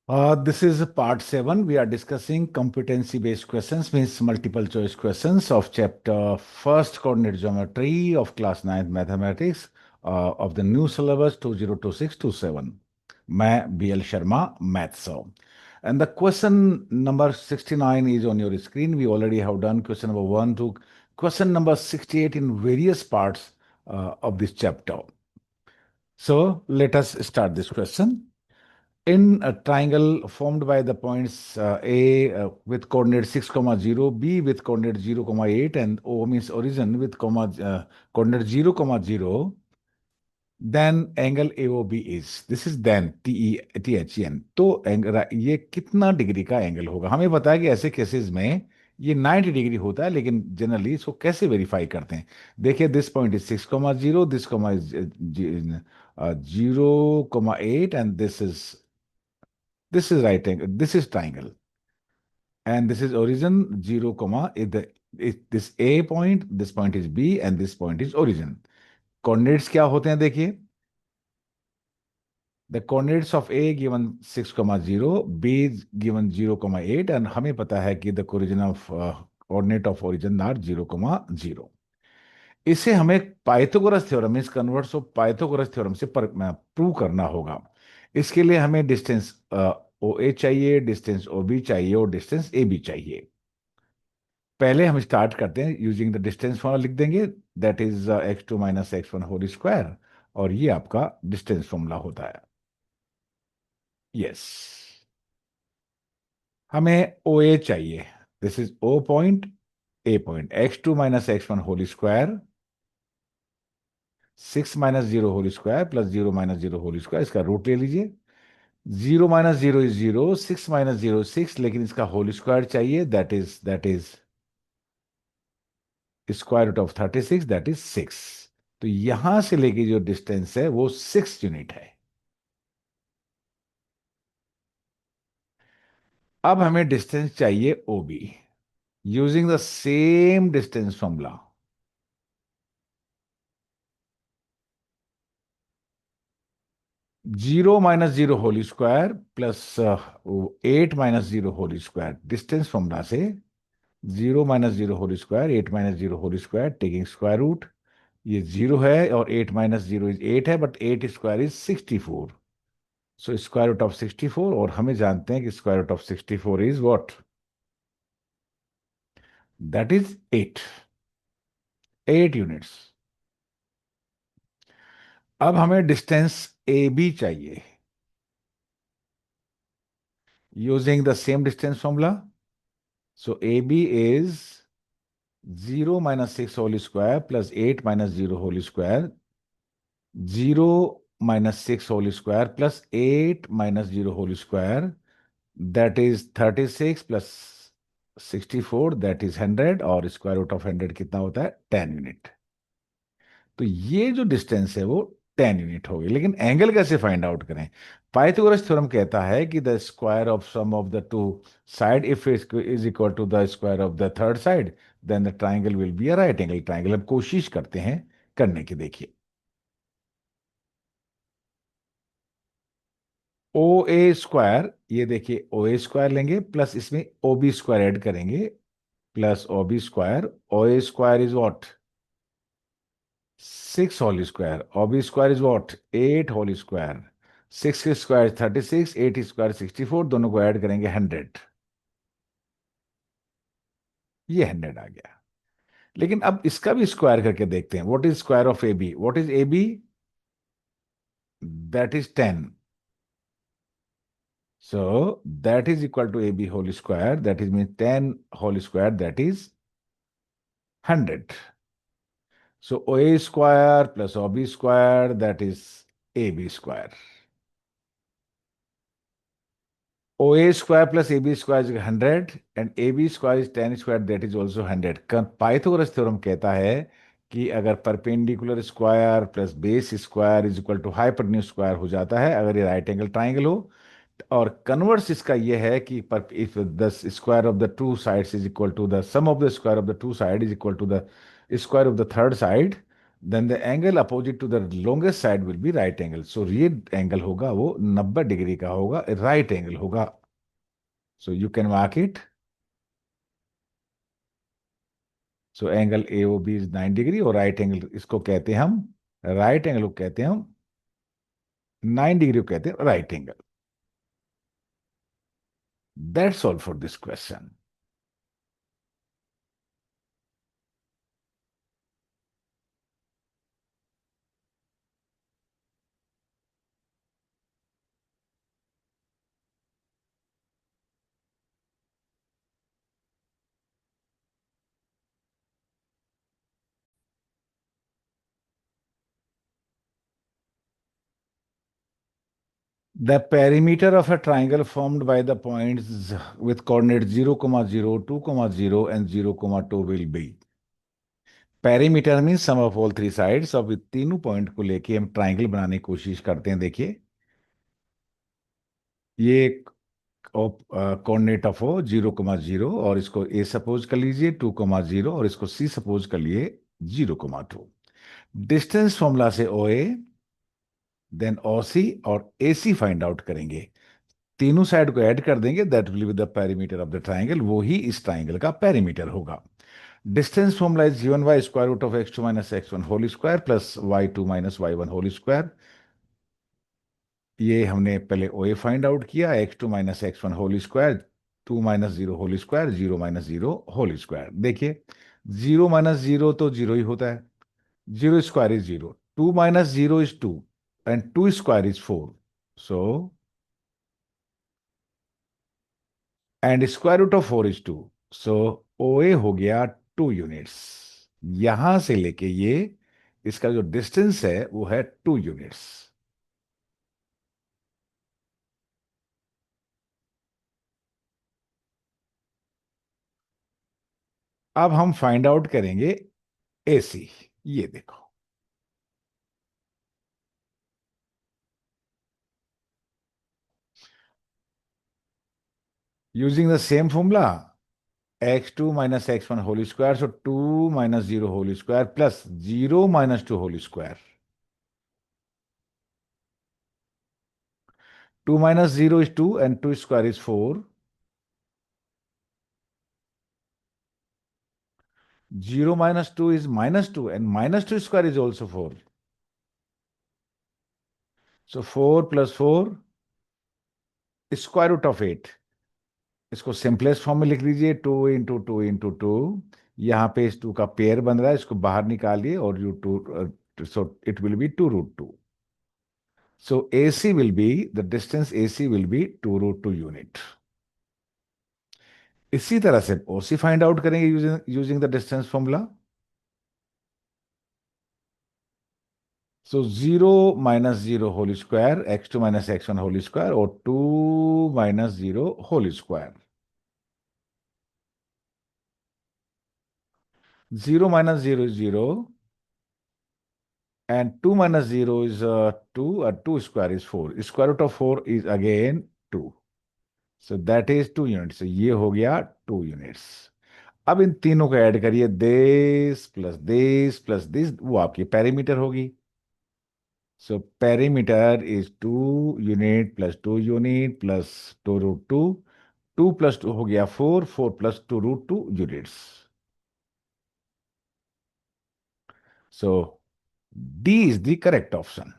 This is part 7. We are discussing competency-based questions, means multiple choice questions of chapter first coordinate geometry of class 9th mathematics of the new syllabus 2026-27. मैं BL Sharma, maths. And the question number 69 is on your screen. We already have done question number 1 to question number 68 in various parts of this chapter. So let us start this question. In a triangle formed by the points A with coordinate 6, 0, B with coordinate 0, 8, and O means origin with coordinate 0, 0, then angle AOB is, this is then THEN. तो ये कितना degree का angle होगा? हमें पता है कि ऐसे केसेस में ये 90 डिग्री होता है, लेकिन जनरली इसको कैसे वेरीफाई करते हैं? देखिए, this point is 6, 0, this comma is 0, 8, and this is right angle, this is triangle, and this is origin 0, this A point, this point is B, and this point is origin. Coordinates क्या होते हैं? देखिए, the coordinates of A given 6, 0, B is given 0, 8, and हमें पता है कि the coordinate of origin are 0, 0. इसे हमें पाइथागोरस थ्योरम, इस कन्वर्ट्स ऑफ पाइथागोरस थ्योरम से प्रूव करना होगा। इसके लिए हमें डिस्टेंस ओ ए चाहिए, डिस्टेंस ओ बी चाहिए और डिस्टेंस ए बी चाहिए। पहले हम स्टार्ट करते हैं यूजिंग द डिस्टेंस फॉर्मूला, लिख देंगे that is x2 minus x1 whole square, और ये आपका डिस्टेंस फॉर्मूला होता है। यस, हमें ओ ए चाहिए, this is O point, A point, x2 minus x1 whole square, 6 minus 0 whole square plus 0 minus 0 whole square, इसका रूट ले लीजिए। 0 माइनस 0 इज 0, 6 माइनस 0 6, लेकिन इसका होल स्क्वायर चाहिए, that is square root of 36, that is 6। तो यहां से लेके जो डिस्टेंस है वो 6 यूनिट है। अब हमें डिस्टेंस चाहिए O B, using the same distance formula. 0 minus 0 whole square plus 8 minus 0 whole square, distance formula से 0 minus 0 whole square, 8 minus 0 whole square, taking square root, ये 0 है और 8 माइनस 0 इज 8 है, but 8 square is 64, so square root of 64, और हमें जानते हैं कि square root of 64 is what? That is 8 units. अब हमें डिस्टेंस ए बी चाहिए, using the same distance formula. So A B is 0 minus 6 whole square plus 8 minus 0 whole square, 0 minus 6 whole square plus 8 minus 0 whole square, that is 36 plus 64, that is 100, और square root of 100 कितना होता है? 10 unit. तो ये जो distance है वो 10 unit होगी, लेकिन एंगल कैसे फाइंड आउट करें? पाइथागोरस थ्योरम कहता है कि the square of sum of the two side if is equal to the square of the third side, then the triangle will be a right angle triangle. अब कोशिश करते हैं करने की, देखिए। ओ ए स्क्वायर, ये देखिए ओ ए स्क्वायर लेंगे प्लस इसमें ओ बी स्क्वायर ऐड करेंगे, plus O B square, O A square is what? 6 whole square, O B square is what? 8 whole square, 6 square 36, 8 square 64, दोनों को ऐड करेंगे 100, ये 100 आ गया। लेकिन अब इसका भी स्क्वायर करके देखते हैं, what is square of A B? What is A B? That is 10, so that is equal to ab whole square, that is means 10 whole square, that is 100. So a square plus ob square, that is ab square. OA square plus AB square is 100 and AB square is 10 square, that is also 100। Pythagoras theorem कहता है कि अगर perpendicular square plus base square is equal to hypotenuse square हो जाता है अगर ये right angle triangle हो, और कन्वर्स इसका ये है कि if the square of the two sides is equal to the sum of the square of the two side is equal to the square of the third side, then the angle opposite to the longest side will be right angle, so ये angle होगा वो 90 degree का होगा, right angle होगा। So you can mark it. So angle A O B is 9 degree, और right angle इसको कहते हैं हम, राइट एंगल को कहते हैं हम 9 डिग्री को कहते हैं right angle. That's all for this question. The perimeter of a triangle formed by the points with coordinates 0, 0, 2, 0, and 0, 2 will be. Perimeter means sum of all three sides। अब तीनों point को लेके हम ट्राइंगल बनाने की कोशिश करते हैं। देखिए, ये कोऑर्डिनेट ऑफ हो 0, 0, और इसको ए सपोज कर लीजिए 2, 0, और इसको सी सपोज कर लिए 0, 2। डिस्टेंस फॉर्मूला से ओ ए, देन ओ सी और ए सी फाइंड आउट करेंगे। तीनों साइड को ऐड कर देंगे, that will be the perimeter of the triangle, वो ही इस ट्राइंगल का पेरीमीटर होगा। Distance formula is given by square root of x2 minus x1 whole square plus y2 minus y1 whole square. ये हमने पहले ओ ए फाइंड आउट किया, x2 minus x1 whole square, 2 minus 0 whole square, 0 minus 0 whole square. देखिए, 0 minus 0 तो 0 ही होता है, 0 square is 0, 2 minus 0 is 2, and 2 square is 4। So and square root of 4 is 2। So O A हो गया 2 units. यहां से लेके ये, इसका जो डिस्टेंस है वो है 2 यूनिट्स। अब हम फाइंड आउट करेंगे एसी। ये देखो, using the same formula, x2 minus x1 whole square, so 2 minus 0 whole square plus 0 minus 2 whole square. 2 minus 0 is 2 and 2 square is 4। 0 minus 2 is minus 2, and minus 2 square is also 4. So 4 plus 4 square root of 8। इसको simplest form में लिख लीजिए, 2 into 2 into 2। यहाँ पे इस 2 का pair बन रहा है, इसको बाहर निकालिए और you two, so it will be 2 root 2। So A C will be, the distance A C will be 2 root 2 unit. इसी तरह से ओसी फाइंड आउट करेंगे using the distance formula. So 0 minus 0 whole square, x2 minus x1 whole square, और 2 minus 0 whole square. 0 minus 0 is 0, and 2 minus 0 is 2, 2 square is 4, square root of 4 is again 2, so that is 2 units। so ये हो गया 2 units। अब इन तीनों को add करिए, this plus this, वो आपकी पेरीमीटर होगी। So perimeter is 2 unit plus 2 unit plus 2 root 2। 2 plus 2 हो गया 4, 4 plus 2 root 2 units. So D is the correct option.